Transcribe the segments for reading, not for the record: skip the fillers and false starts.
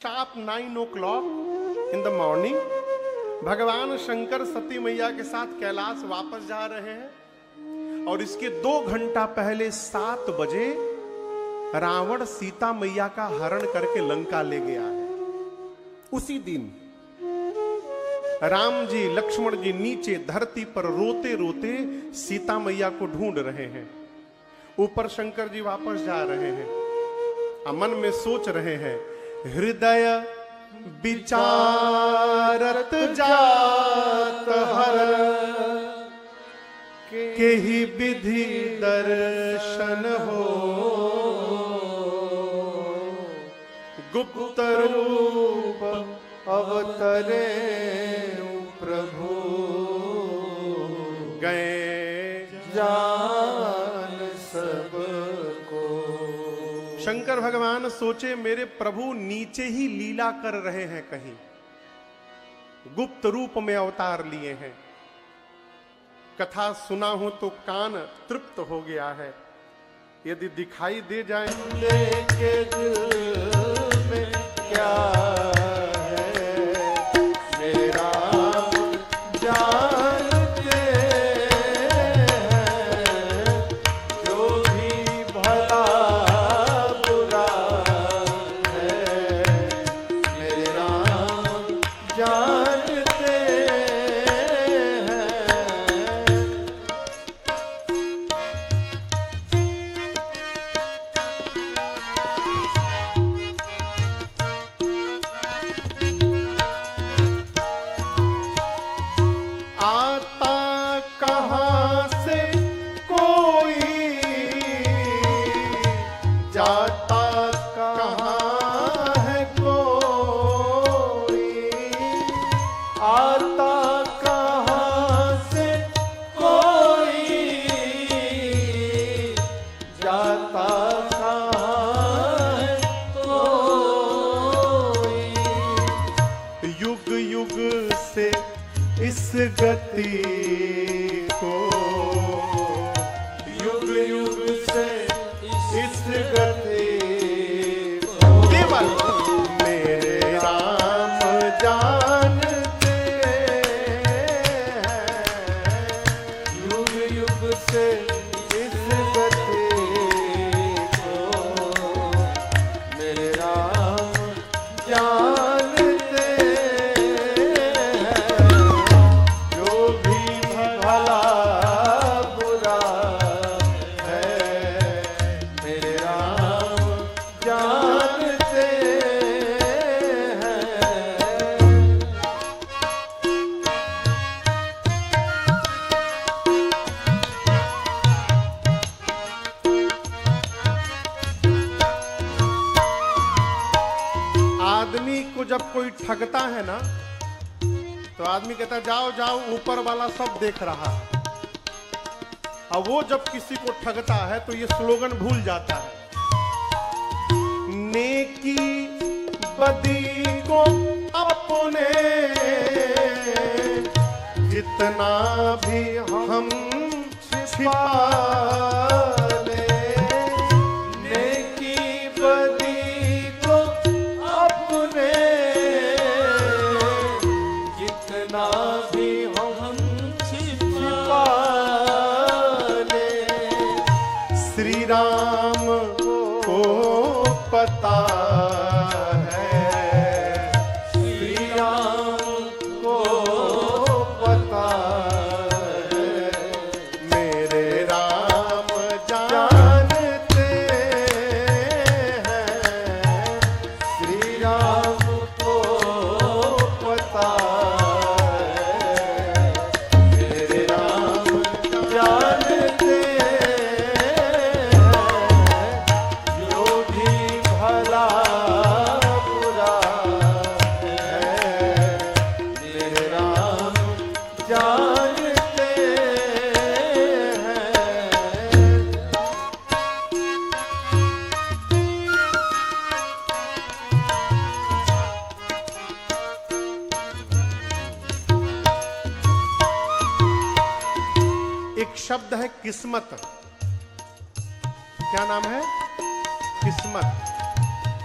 Sharp 9 o'clock in the morning भगवान शंकर सती मैया के साथ कैलाश वापस जा रहे हैं और इसके 2 घंटा पहले 7 बजे रावण सीता मैया का हरण करके लंका ले गया है। उसी दिन राम जी लक्ष्मण जी नीचे धरती पर रोते रोते सीता मैया को ढूंढ रहे हैं। ऊपर शंकर जी वापस जा रहे हैं। मन में सोच रहे हैं, हृदय विचारत जात हर के ही विधि दर्शन हो, गुप्त रूप अवतरे प्रभु गए जान सब को। शंकर भगवान सोचे मेरे प्रभु नीचे ही लीला कर रहे हैं, कहीं गुप्त रूप में अवतार लिए हैं। कथा सुना हो तो कान तृप्त हो गया है, यदि दिखाई दे जाए के दिल में क्या है, मेरा जानते हैं जो भी भला बुरा है, मेरा जानते गति को, युग युग से इस गति को केवल मेरे राम जानते हैं, युग युग से इस गति को मेरे राम जानते जब कोई ठगता है ना तो आदमी कहता है जाओ जाओ ऊपर वाला सब देख रहा है। और वो जब किसी को ठगता है तो ये स्लोगन भूल जाता है, नेकी बदी को अपने जितना भी हम छिपा ले, नेकी बदी को अपने जितना भी हम छिपा ले, श्री राम को पता है, श्री राम को पता है, मेरे राम जानते हैं, श्री राम को पता है, मेरे राम जानते हैं जो भी भला बुरा है, मेरे राम जानते हैं। एक शब्द है किस्मत। क्या नाम है? किस्मत।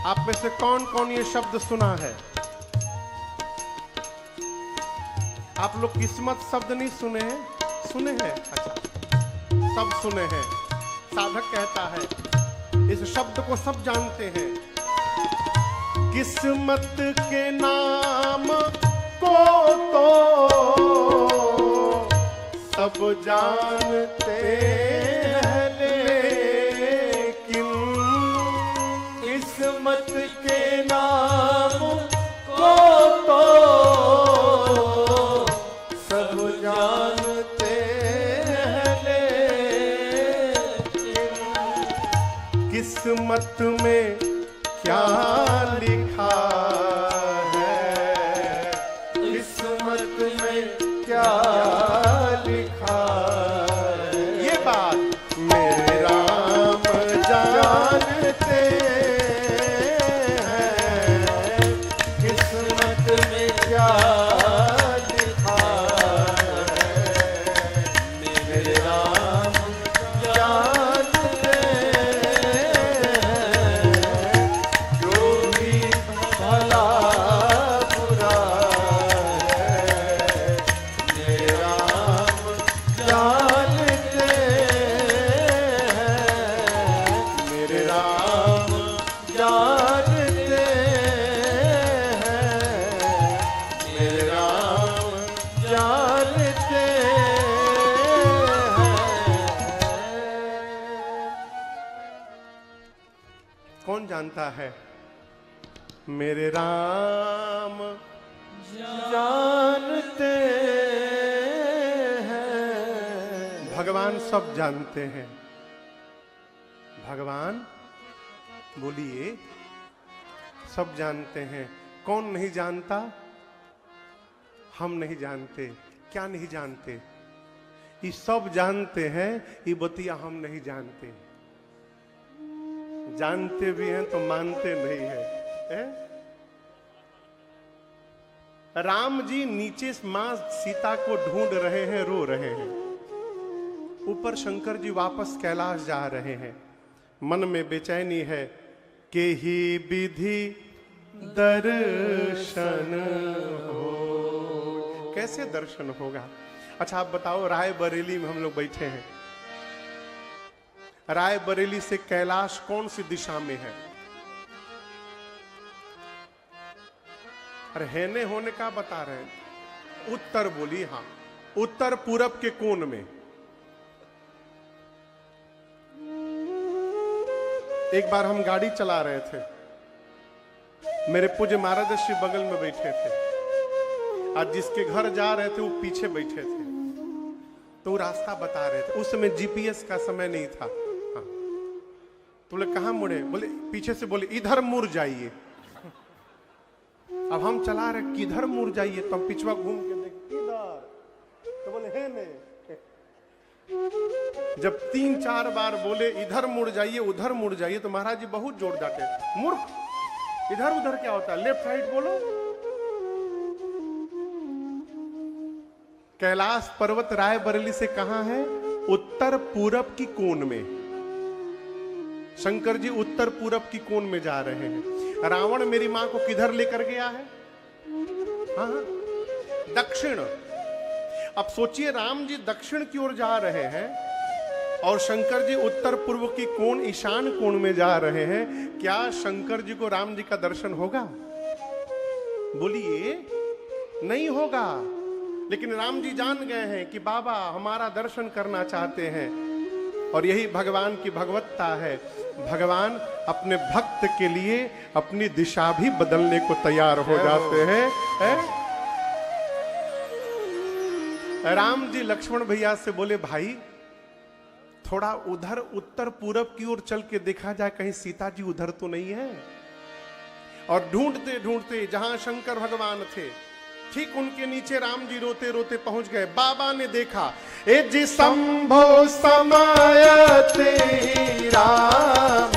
आप में से कौन कौन ये शब्द सुना है? आप लोग किस्मत शब्द नहीं सुने हैं? सुने हैं? अच्छा, सब सुने हैं। साधक कहता है इस शब्द को सब जानते हैं। किस्मत के नाम को तो सब जानते हैं, लेकिन किस्मत के नाम को तो सब जानते हैं, लेकिन किस्मत में क्या लिखा है, किस्मत में क्या लिखा है, ये बात मेरे राम जानते हैं। किस्मत में क्या लिखा है, मेरे राम जानते हैं। जो भी भला बुरा है, मेरे राम जानते हैं, मेरे राम जानते हैं, मेरे राम जानते हैं। कौन जानता है? मेरे राम जानते हैं। भगवान सब जानते हैं। भगवान बोलिए, सब जानते हैं। कौन नहीं जानता? हम नहीं जानते। क्या नहीं जानते? ये सब जानते हैं, ये बतिया हम नहीं जानते। जानते भी हैं तो मानते नहीं हैं। राम जी नीचे मां सीता को ढूंढ रहे हैं, रो रहे हैं। ऊपर शंकर जी वापस कैलाश जा रहे हैं। मन में बेचैनी है कि ही विधि दर्शन हो। कैसे दर्शन होगा? अच्छा आप बताओ, राय बरेली में हम लोग बैठे हैं। राय बरेली से कैलाश कौन सी दिशा में है? अरे हैने होने का बता रहे हैं। उत्तर बोली। हाँ, उत्तर पूरब के कोण में। एक बार हम गाड़ी चला रहे थे, मेरे पूज्य महाराज श्री बगल में बैठे थे। आज जिसके घर जा रहे थे वो पीछे बैठे थे, तो वो रास्ता बता रहे थे। उस समय जीपीएस का समय नहीं था। हाँ, तो बोले कहाँ मुड़े? बोले पीछे से। बोले इधर मुड़ जाइए। अब हम चला रहे, किधर मुड़ जाइए? तो हम पिछवा घूम के देख, किधर? तो बोले है ने। जब 3-4 बार बोले इधर मुड़ जाइए, उधर मुड़ जाइए, तो महाराज जी बहुत जोर डांटे, मूर्ख, इधर उधर क्या होता है, लेफ्ट राइट बोलो। कैलाश पर्वत राय बरेली से कहां है? उत्तर पूरब की कोण में। शंकर जी उत्तर पूरब की कोण में जा रहे हैं। रावण मेरी मां को किधर लेकर गया है? हाँ, दक्षिण। अब सोचिए, राम जी दक्षिण की ओर जा रहे हैं और शंकर जी उत्तर पूर्व की कोण, ईशान कोण में जा रहे हैं। क्या शंकर जी को राम जी का दर्शन होगा? बोलिए, नहीं होगा। लेकिन राम जी जान गए हैं कि बाबा हमारा दर्शन करना चाहते हैं, और यही भगवान की भगवत्ता है। भगवान अपने भक्त के लिए अपनी दिशा भी बदलने को तैयार हो जाते हैं। राम जी लक्ष्मण भैया से बोले, भाई थोड़ा उधर उत्तर पूरब की ओर चल के देखा जाए, कहीं सीता जी उधर तो नहीं है। और ढूंढते ढूंढते जहां शंकर भगवान थे, ठीक उनके नीचे राम जी रोते रोते पहुंच गए। बाबा ने देखा, ए जी संभो समायते राम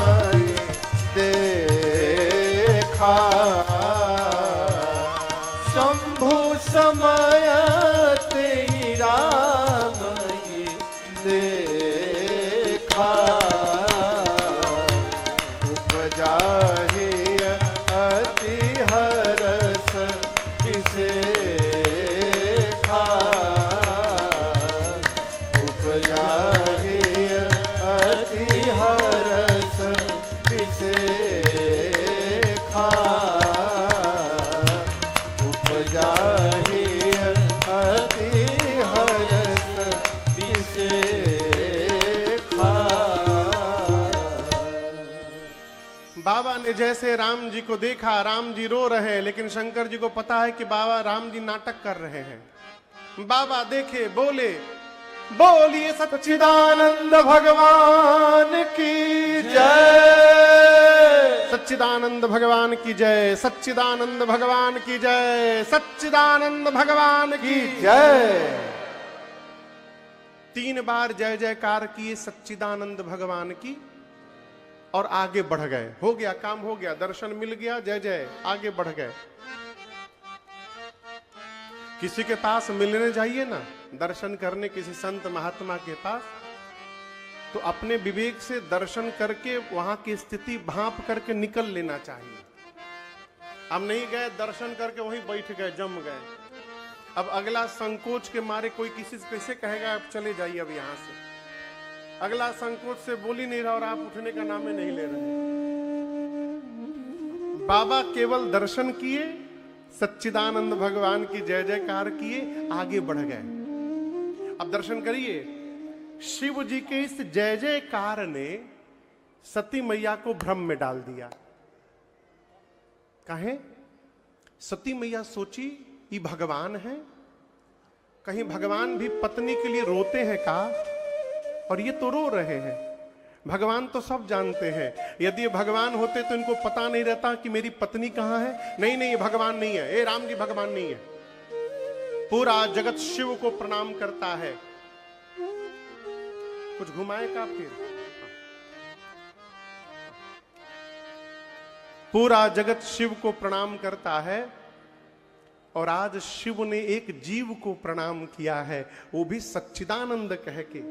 देखा, शंभु समायते राम देखा, उपजा ही जैसे राम जी को देखा, राम जी रो रहे हैं, लेकिन शंकर जी को पता है कि बाबा राम जी नाटक कर रहे हैं। बाबा देखे, बोले, बोलिए सच्चिदानंद भगवान की जय, सच्चिदानंद भगवान की जय, सच्चिदानंद भगवान की जय, सच्चिदानंद भगवान की जय। 3 बार जय जयकार किए सच्चिदानंद भगवान की और आगे बढ़ गए। हो गया, काम हो गया, दर्शन मिल गया, जय जय, आगे बढ़ गए। किसी के पास मिलने जाइए ना, दर्शन करने किसी संत महात्मा के पास, तो अपने विवेक से दर्शन करके वहां की स्थिति भांप करके निकल लेना चाहिए। अब नहीं गए, दर्शन करके वहीं बैठ गए, जम गए। अब अगला संकोच के मारे कोई किसी से कैसे कहेगा आप चले जाइए अब यहां से, अगला संकोच से बोल ही नहीं रहा और आप उठने का नाम ही नहीं ले रहे। बाबा केवल दर्शन किए, सच्चिदानंद भगवान की जय जयकार किए, आगे बढ़ गए। अब दर्शन करिए, शिव जी के इस जय जयकार ने सती मैया को भ्रम में डाल दिया। कहें, सती मैया सोची ये भगवान है, कहीं भगवान भी पत्नी के लिए रोते हैं का, और ये तो रो रहे हैं। भगवान तो सब जानते हैं, यदि ये भगवान होते तो इनको पता नहीं रहता कि मेरी पत्नी कहां है। नहीं नहीं, ये भगवान नहीं है, ए राम जी भगवान नहीं है। पूरा जगत शिव को प्रणाम करता है। कुछ घुमाएगा फिर, पूरा जगत शिव को प्रणाम करता है, और आज शिव ने एक जीव को प्रणाम किया है, वो भी सच्चिदानंद कह के।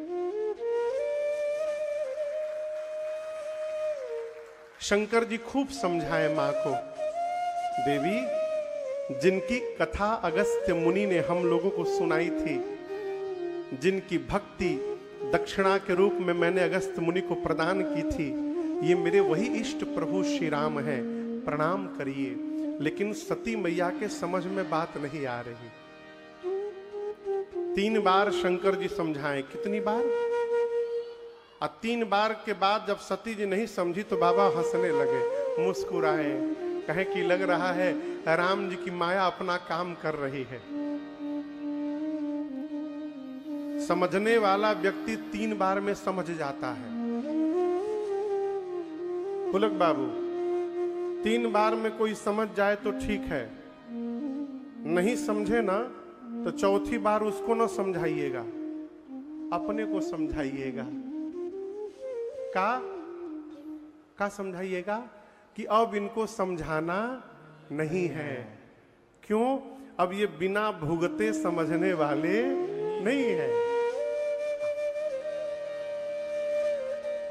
शंकर जी खूब समझाए मां को, देवी जिनकी कथा अगस्त्य मुनि ने हम लोगों को सुनाई थी, जिनकी भक्ति दक्षिणा के रूप में मैंने अगस्त्य मुनि को प्रदान की थी, ये मेरे वही इष्ट प्रभु श्री राम हैं, प्रणाम करिए। लेकिन सती मैया के समझ में बात नहीं आ रही। 3 बार शंकर जी समझाएं, कितनी बार? और 3 बार के बाद जब सती जी नहीं समझी तो बाबा हंसने लगे, मुस्कुराए, कहे कि लग रहा है राम जी की माया अपना काम कर रही है। समझने वाला व्यक्ति 3 बार में समझ जाता है। पुलक बाबू, 3 बार में कोई समझ जाए तो ठीक है, नहीं समझे ना तो चौथी बार उसको ना समझाइएगा, अपने को समझाइएगा। का समझाइएगा कि अब इनको समझाना नहीं है। क्यों? अब ये बिना भुगते समझने वाले नहीं है।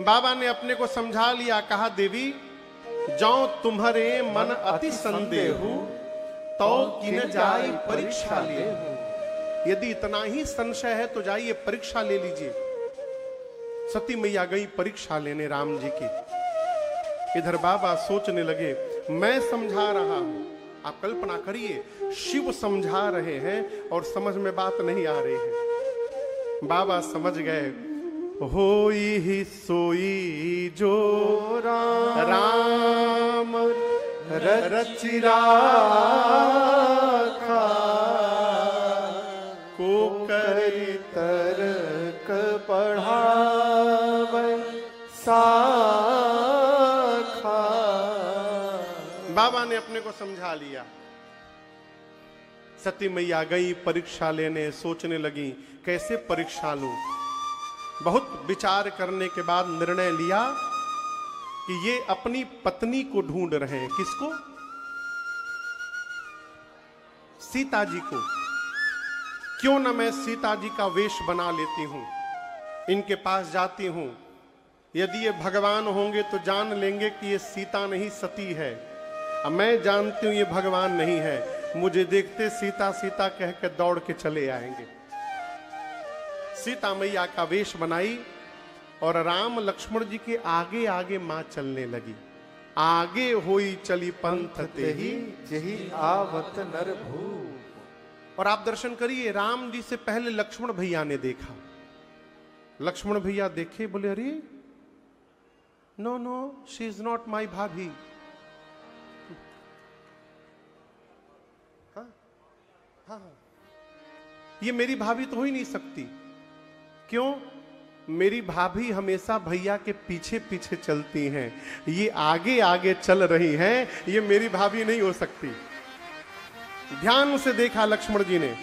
बाबा ने अपने को समझा लिया, कहा देवी जाओ तुम्हारे मन अति संदेहु तो किन जाए परीक्षा ले। यदि इतना ही संशय है तो जाइए परीक्षा ले लीजिए। सती मैया गई परीक्षा लेने राम जी की। इधर बाबा सोचने लगे, मैं समझा रहा हूं, आप कल्पना करिए शिव समझा रहे हैं और समझ में बात नहीं आ रही है। बाबा समझ गए, होई ही सोई जो राम रचि राखा, को करी तर्क पढ़ावे साखा। बाबा ने अपने को समझा लिया। सती मैया गई परीक्षा लेने, सोचने लगी कैसे परीक्षा लूं। बहुत विचार करने के बाद निर्णय लिया कि ये अपनी पत्नी को ढूंढ रहे हैं। किसको? सीता जी को। क्यों ना मैं सीता जी का वेश बना लेती हूं, इनके पास जाती हूं। यदि ये भगवान होंगे तो जान लेंगे कि ये सीता नहीं सती है। अब मैं जानती हूं ये भगवान नहीं है, मुझे देखते सीता सीता कह के दौड़ के चले आएंगे। सीता मैया का वेश बनाई और राम लक्ष्मण जी के आगे आगे मां चलने लगी। आगे होई चली पंथ तेहि जेहि आवत नर भूप। और आप दर्शन करिए, राम जी से पहले लक्ष्मण भैया ने देखा। लक्ष्मण भैया देखे, बोले अरे no no she is not my bhabhi, हाँ हाँ, ये मेरी भाभी तो हो ही नहीं सकती। क्यों? मेरी भाभी हमेशा भैया के पीछे पीछे चलती हैं, ये आगे आगे चल रही हैं, ये मेरी भाभी नहीं हो सकती। ध्यान से देखा लक्ष्मण जी ने,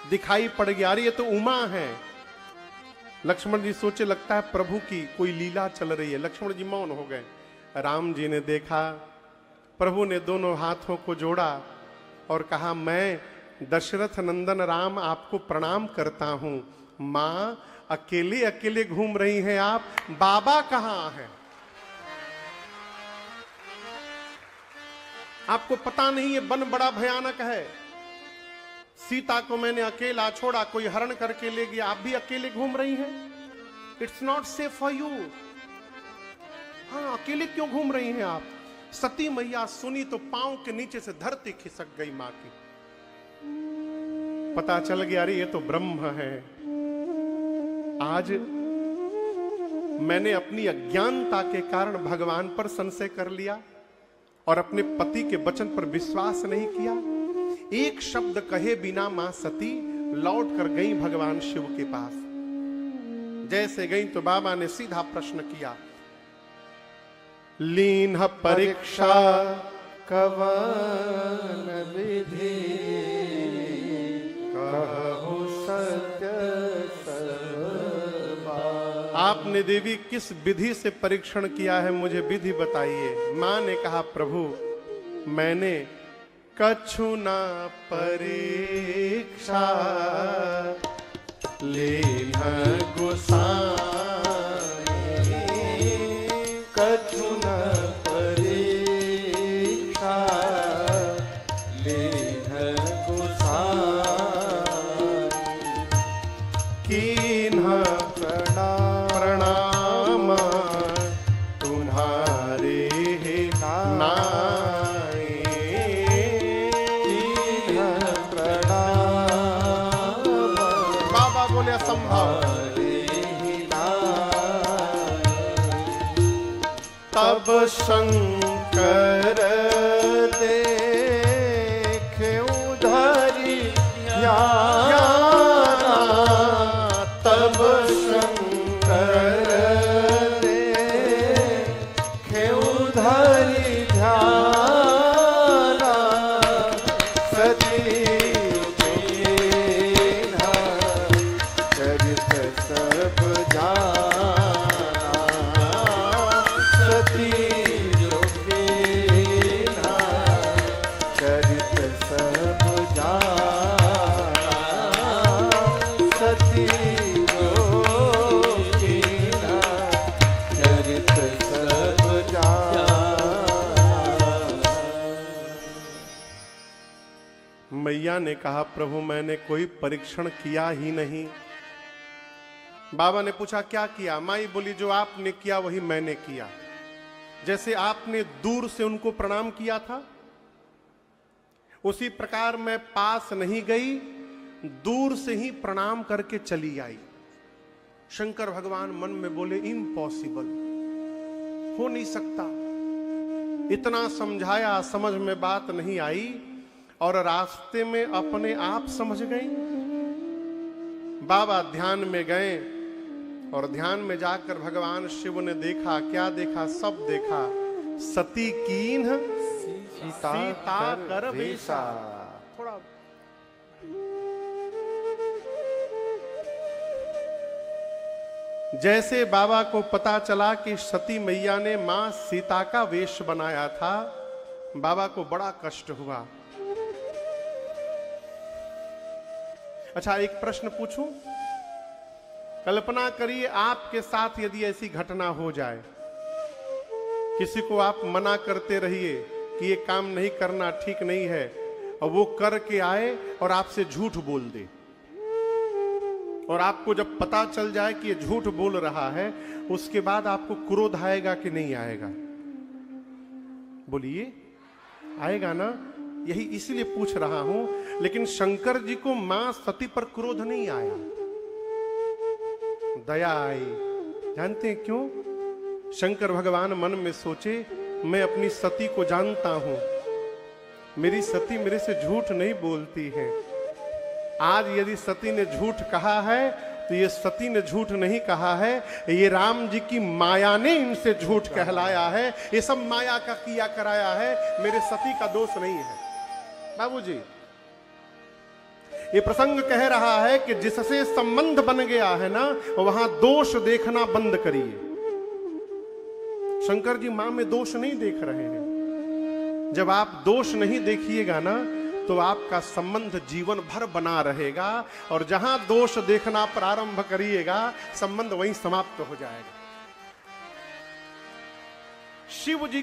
दिखाई पड़ गया, अरे ये तो उमा है। लक्ष्मण जी सोचे लगता है प्रभु की कोई लीला चल रही है। लक्ष्मण जी मौन हो गए। राम जी ने देखा, प्रभु ने दोनों हाथों को जोड़ा और कहा, मैं दशरथ नंदन राम आपको प्रणाम करता हूं। मां, अकेले अकेले घूम रही हैं आप, बाबा कहां हैं? आपको पता नहीं ये वन बड़ा भयानक है। सीता को मैंने अकेला छोड़ा, कोई हरण करके ले गया, आप भी अकेले घूम रही हैं। It's not safe for you. हाँ, अकेले क्यों घूम रही हैं आप? सती मैया सुनी तो पांव के नीचे से धरती खिसक गई मां की। पता चल गया, अरे ये तो ब्रह्म है। आज मैंने अपनी अज्ञानता के कारण भगवान पर संशय कर लिया और अपने पति के वचन पर विश्वास नहीं किया। एक शब्द कहे बिना मां सती लौट कर गई भगवान शिव के पास। जैसे गई तो बाबा ने सीधा प्रश्न किया, लीन परीक्षा कवन विधि, कहु सत्य सब बात। आपने देवी किस विधि से परीक्षण किया है, मुझे विधि बताइए। मां ने कहा, प्रभु मैंने कछु ना परीक्षा, लीन गोसाई। कछु न परीक्षा, लीन गोसाई। कीन्ह प्रणाम तुम्हारे नाई। कीन्ह प्रणाम बाबा बोले असंभव। तब शंकर देखे उधरी ध्याना, तब शंकर देखे उधरी ध्याना। सती कीन्हा चरित सब जाना, सती जो कीन्हा चरित सब जाना, सती जो कीन्हा चरित सब जाना। मैया ने कहा, प्रभु मैंने कोई परीक्षण किया ही नहीं। बाबा ने पूछा, क्या किया? माई बोली, जो आपने किया वही मैंने किया। जैसे आपने दूर से उनको प्रणाम किया था, उसी प्रकार मैं पास नहीं गई, दूर से ही प्रणाम करके चली आई। शंकर भगवान मन में बोले, इम्पॉसिबल, हो नहीं सकता। इतना समझाया, समझ में बात नहीं आई और रास्ते में अपने आप समझ गई। बाबा ध्यान में गए और ध्यान में जाकर भगवान शिव ने देखा। क्या देखा? सब देखा। सती कीन्ह सीता कर वेशा। थोड़ा जैसे बाबा को पता चला कि सती मैया ने मां सीता का वेश बनाया था, बाबा को बड़ा कष्ट हुआ। अच्छा, एक प्रश्न पूछूं? कल्पना करिए आपके साथ यदि ऐसी घटना हो जाए, किसी को आप मना करते रहिए कि ये काम नहीं करना, ठीक नहीं है, और वो करके आए और आपसे झूठ बोल दे, और आपको जब पता चल जाए कि ये झूठ बोल रहा है, उसके बाद आपको क्रोध आएगा कि नहीं आएगा? बोलिए, आएगा ना? यही इसलिए पूछ रहा हूं। लेकिन शंकर जी को मां सती पर क्रोध नहीं आया, दया आई। जानते हैं क्यों? शंकर भगवान मन में सोचे, मैं अपनी सती को जानता हूं, मेरी सती मेरे से झूठ नहीं बोलती है। आज यदि सती ने झूठ कहा है तो ये सती ने झूठ नहीं कहा है, ये राम जी की माया ने इनसे झूठ कहलाया है। ये सब माया का किया कराया है, मेरे सती का दोष नहीं है। बाबूजी, ये प्रसंग कह रहा है कि जिससे संबंध बन गया है ना, वहां दोष देखना बंद करिए। शंकर जी मां में दोष नहीं देख रहे हैं। जब आप दोष नहीं देखिएगा ना, तो आपका संबंध जीवन भर बना रहेगा, और जहां दोष देखना प्रारंभ करिएगा, संबंध वहीं समाप्त हो जाएगा। शिव जी